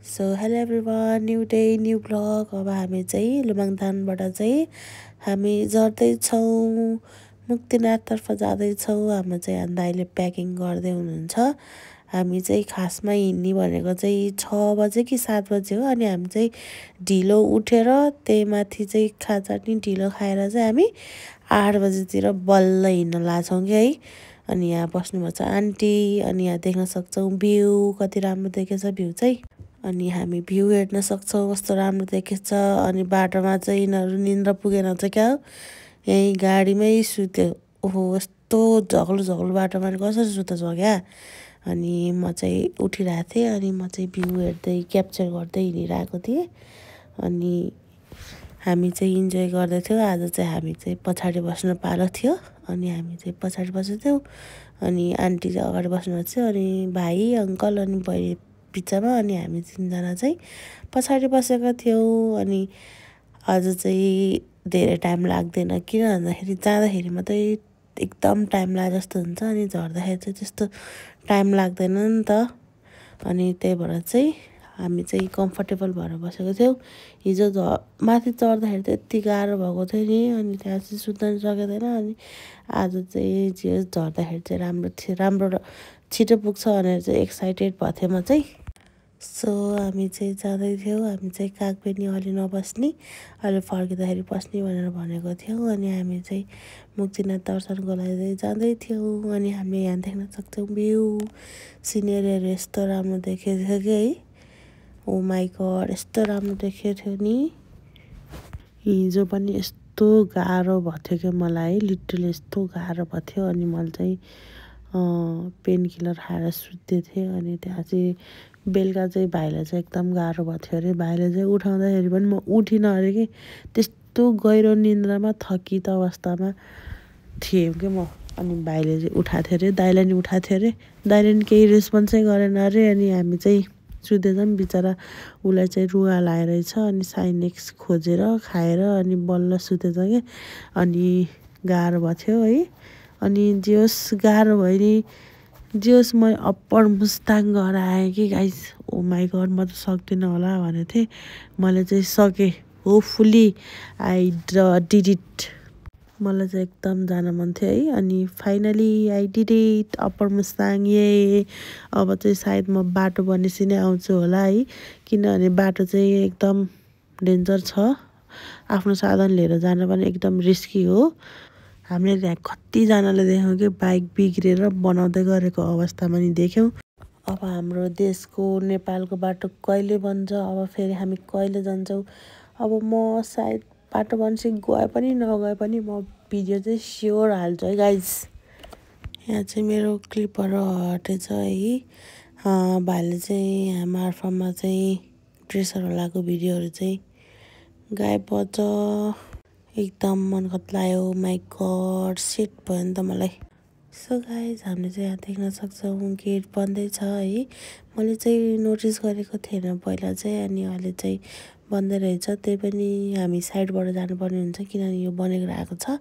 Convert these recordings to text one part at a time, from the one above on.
So hello everyone, new day new blog. अब हामी चाहिँ लुमाङदानबाट चाहिँ हामी झर्दैछौँ, मुक्तिनाथतर्फ जाँदैछौँ। हाम्रो चाहिँ दाइले प्याकिङ गर्दै हुनुहुन्छ। हामी चाहिँ खासमा हिँड्ने भनेको चाहिँ 6 बजे कि 7 बजे हो। अनि हामी चाहिँ ढिलो उठेर त्यही माथि चाहिँ खाजा नि ढिलो खाएर चाहिँ हामी 8 बजेतिर बल्ल हिँड्न लाग्छौँ कि है। अनि यहाँ बस्नुभएको छ आन्टी। अनि यहाँ देख्न सक्छौँ भ्यू, कति राम्रो देखेछ भ्यू चाहिँ। अनि हामी भ्यू हेर्न सक्छौँ कस्तो राम्रो देखेछ। अनि बाटोमा चाहिँ यिनीहरू निन्द्रा पुगेन चाहिँ क्या हो, यहीँ गाडीमै सुत्यो। ओहो, यस्तो झगलो झगलो बाटोमा कसरी सुत्छ क्या। अनि म चाहिँ उठिरहेको थिएँ। अनि म चाहिँ भ्यू हेर्दै क्याप्चर गर्दै हिँडिरहेको थिएँ। अनि हामी चाहिँ इन्जोय गर्दैथ्यौँ। आज चाहिँ हामी चाहिँ पछाडि बस्न पाएको थियो। अनि हामी चाहिँ पछाडि बसेको थियौँ। अनि आन्टी चाहिँ अगाडि बस्नुभएको थियो। अनि भाइ, अङ्कल अनि बहिनी बिचमा। अनि हामी 3जना चाहिँ पछाडि बसेका थियौँ। अनि आज चाहिँ धेरै टाइम लाग्दैन, किन भन्दाखेरि जाँदाखेरि मात्रै एकदम टाइम लागे जस्तो हुन्छ। अनि झर्दाखेरि चाहिँ त्यस्तो टाइम लाग्दैन नि त। अनि त्यही भएर चाहिँ हामी चाहिँ कम्फर्टेबल भएर बसेको थियौँ। हिजो माथि चढ्दाखेरि त यति गाह्रो भएको थियो नि। अनि त्यहाँ चाहिँ सुत्न सकेको थिएन। अनि आज चाहिँ जे झर्दाखेरि चाहिँ राम्रो थियो, राम्रो र छिटो पुग्छ भनेर चाहिँ एक्साइटेड भएको थिएँ म चाहिँ। सो हामी चाहिँ जाँदै थियौँ। हामी चाहिँ कागबेनी अलि नबस्ने, अहिले फर्किँदाखेरि बस्ने भनेर भनेको थियौँ। अनि हामी चाहिँ मुक्तिनाथ दर्शनको लागि जाँदै थियौँ। अनि हामीले यहाँ देख्न सक्छौँ भ्यू, सिनेरीहरू यस्तो राम्रो देखेको थियो कि है। ओ माई गड, यस्तो राम्रो देखेको थियो नि। हिजो पनि यस्तो गाह्रो भएको थियो कि मलाई, लिटरली यस्तो गाह्रो भएको थियो। अनि मैले चाहिँ पेन किलर खाएर सुत्दै थिएँ। अनि त्यहाँ चाहिँ बेलुका चाहिँ भाइलाई चाहिँ एकदम गाह्रो भएको थियो अरे। भाइले चाहिँ उठाउँदाखेरि पनि म उठिनँ अरे कि, त्यस्तो गहिरो निन्द्रामा थकित अवस्थामा थिएँ कि म। अनि भाइले चाहिँ उठाएको थियो अरे, दाइलाई नि उठाएको थियो अरे। दाइले नि केही रेस्पोन्सै गरेन अरे। अनि हामी चाहिँ सुत्दैछौँ, बिचरा उसलाई चाहिँ रुगा लागेरहेछ। अनि साइनेक्स खोजेर खाएर अनि बल्ल सुतेछ कि। अनि गाह्रो भएको थियो है। अनि जे होस् गाह्रो भयो नि, जे होस् म अप्पर मुस्ताङ गएर आएँ कि गाइस। ओ माई गड, म त सक्दिनँ होला भनेको थिएँ, मैले चाहिँ सकेँ। Hopefully I did it. मलाई चाहिँ एकदम जान मन थियो है। अनि finally I did it, upper Mustang. अब चाहिँ सायद म बाटो बनेपछि नै आउँछु होला है। किनभने बाटो चाहिँ एकदम डेन्जर छ, आफ्नो साधन लिएर जान पनि एकदम रिस्की हो। हामीले त्यहाँ कतिजनाले देख्यौँ कि बाइक बिग्रेर बनाउँदै गरेको अवस्थामा नि देख्यौँ। अब हाम्रो देशको नेपालको बाटो कहिले बन्छ, अब फेरि हामी कहिले जान्छौँ। अब म सायद बाटो बन्छ गए पनि नगए पनि म भिडियो चाहिँ स्योर हाल्छु है गाइज। यहाँ चाहिँ मेरो क्लिपहरू हटेछ है। भाइले चाहिँ यहाँ मार्फमा चाहिँ ड्रेसहरू लगाएको भिडियोहरू चाहिँ गायब भएछ। एकदम मन कत्लायो। माई गड, सेट भयो नि त मलाई। सो गाइज, हामीले चाहिँ यहाँ देख्न सक्छौँ गेट बन्दैछ है। मैले चाहिँ नोटिस गरेको थिएन पहिला चाहिँ। अनि अहिले चाहिँ बन्दै रहेछ। त्यही पनि हामी साइडबाट जानुपर्ने हुन्छ किनभने यो बनेर आएको छ।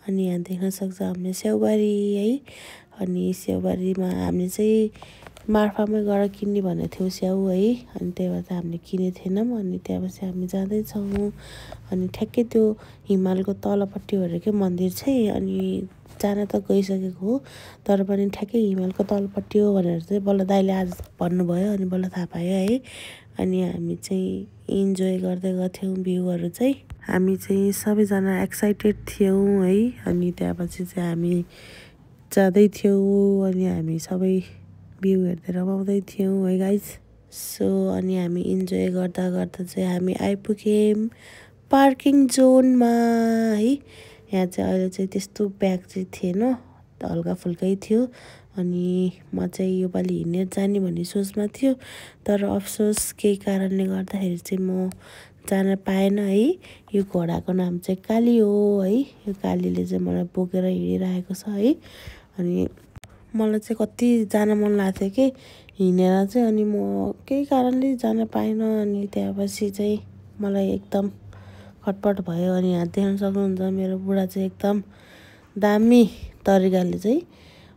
अनि यहाँ देख्न सक्छ हामीले स्याउबारी है। अनि स्याउबारीमा हामीले चाहिँ मार्फामै गएर किन्ने भनेको थियौँ स्याउ है। अनि त्यही भएर चाहिँ हामीले किनेको थिएनौँ। अनि त्यहाँपछि हामी जाँदैछौँ। अनि ठ्याक्कै त्यो हिमालको तलपट्टि हो कि मन्दिर चाहिँ। अनि जान त गइसकेको हो, तर पनि ठ्याक्कै हिमालको तलपट्टि हो भनेर चाहिँ बल्ल दाइले आज भन्नुभयो। अनि बल्ल थाहा पायो है। अनि हामी चाहिँ इन्जोय गर्दै गएको थियौँ भ्यूहरू चाहिँ। हामी चाहिँ सबैजना एक्साइटेड थियौँ है। अनि त्यहाँपछि चाहिँ हामी जाँदै थियौँ। अनि हामी सबै भ्यू हेर्दै रमाउँदै थियौँ है गाइज। सो अनि हामी इन्जोय गर्दा गर्दा चाहिँ हामी आइपुग्यौँ पार्किङ जोनमा है। यहाँ चाहिँ अहिले चाहिँ त्यस्तो ब्याग चाहिँ थिएन, हल्का फुल्कै थियो। अनि म चाहिँ योपालि हिँडेर जाने भन्ने सोचमा थियो, तर अफसोस केही कारणले गर्दाखेरि चाहिँ म जान पाएन है। यो घोडाको नाम चाहिँ काली हो है। यो कालीले चाहिँ मलाई बोकेर हिँडिरहेको छ है। अनि मलाई चाहिँ कति जान मन लाग्थ्यो कि हिँडेर चाहिँ। अनि म केही कारणले जान पाएन। अनि त्यहाँपछि चाहिँ मलाई एकदम खटपट भयो। अनि यहाँ देख्न सक्नुहुन्छ मेरो बुढा चाहिँ एकदम दामी तरिकाले चाहिँ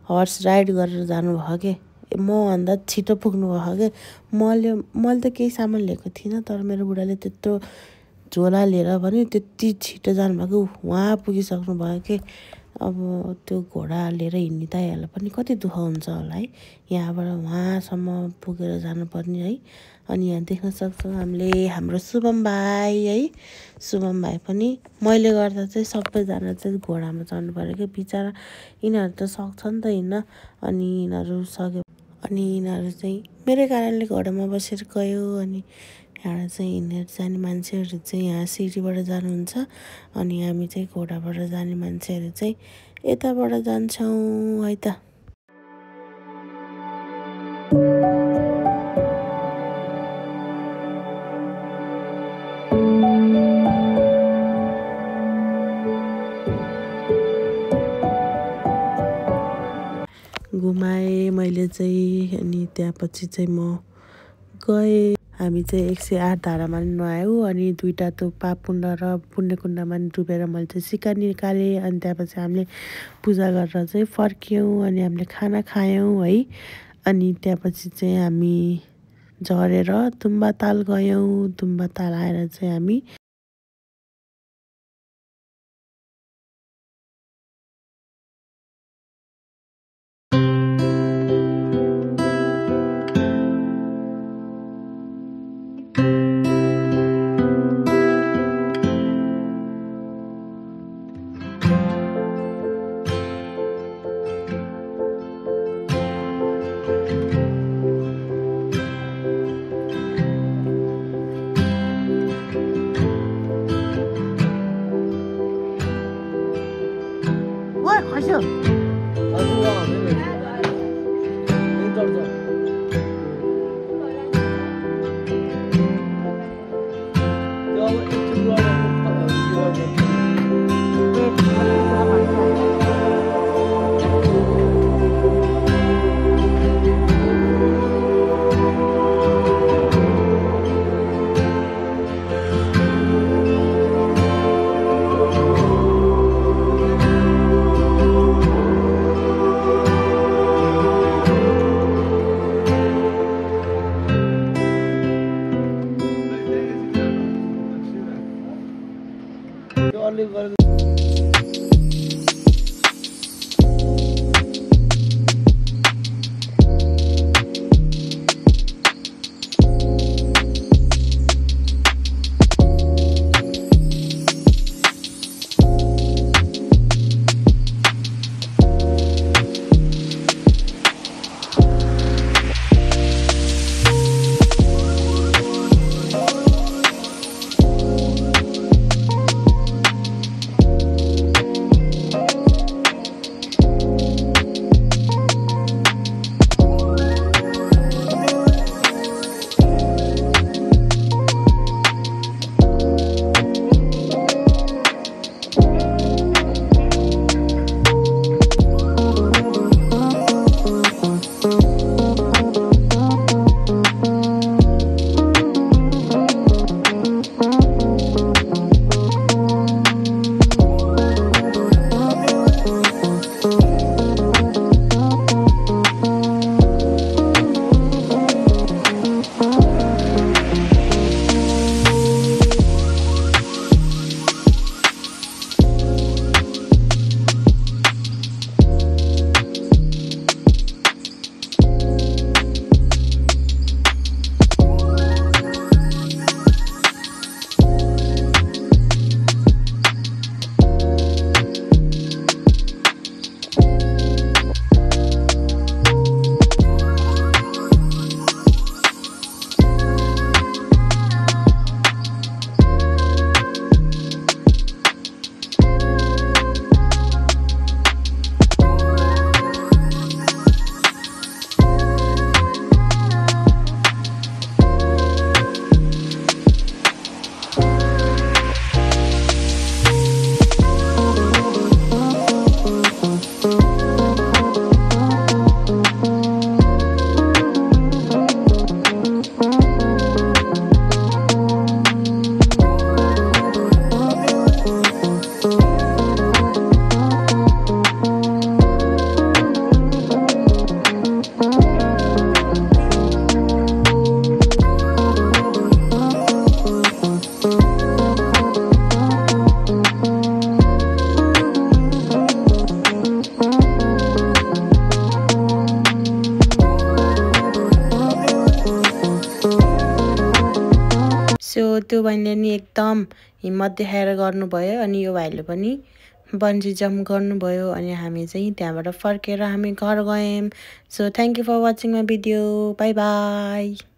हर्स राइड गरेर जानुभयो कि। मभन्दा छिटो पुग्नु भयो क्या। मैले त केही सामान लिएको थिइनँ, तर मेरो बुढाले त्यत्रो झोला लिएर पनि त्यति छिटो जानुभएको, उहाँ पुगिसक्नु भयो कि। अब त्यो घोडा लिएर हिँड्ने दाइहरूलाई पनि कति दुःख हुन्छ होला है, यहाँबाट वहाँसम्म पुगेर जानुपर्ने है। अनि यहाँ देख्न सक्छौँ हामीले हाम्रो शुभम भाइ है। शुभम भाइ पनि मैले गर्दा चाहिँ सबैजना चाहिँ घोडामा चढ्नु पऱ्यो कि, बिचरा यिनीहरू त सक्छ नि त हिँड्न। अनि यिनीहरू चाहिँ मेरै कारणले घोडामा बसेर गयो। अनि यहाँबाट चाहिँ हिँडेर जाने मान्छेहरू चाहिँ यहाँ सिडीबाट जानुहुन्छ, अनि हामी चाहिँ घोडाबाट जाने मान्छेहरू चाहिँ यताबाट जान्छौँ है त। घुमाएँ मैले चाहिँ, अनि त्यहाँपछि चाहिँ म गएँ। हामी चाहिँ 108 धारामा नुहायौँ, अनि 2टा त्यो पापकुण्ड र पुण्यकुण्डमा डुबेर मैले चाहिँ सिक्का निकालेँ। अनि त्यहाँपछि हामीले पूजा गरेर चाहिँ फर्क्यौँ, अनि हामीले खाना खायौँ है। अनि त्यहाँपछि चाहिँ हामी झरेर तुम्बाताल गयौँ। तुम्बाताल आएर चाहिँ हामी सो त्यो बहिनीले नि एकदम हिम्मत देखाएर गर्नुभयो अनि यो भाइले पनि बन्जी जम्प गर्नुभयो अनि हामी चाहिँ त्यहाँबाट फर्केर हामी घर गयौँ। So thank you for watching my video. Bye by.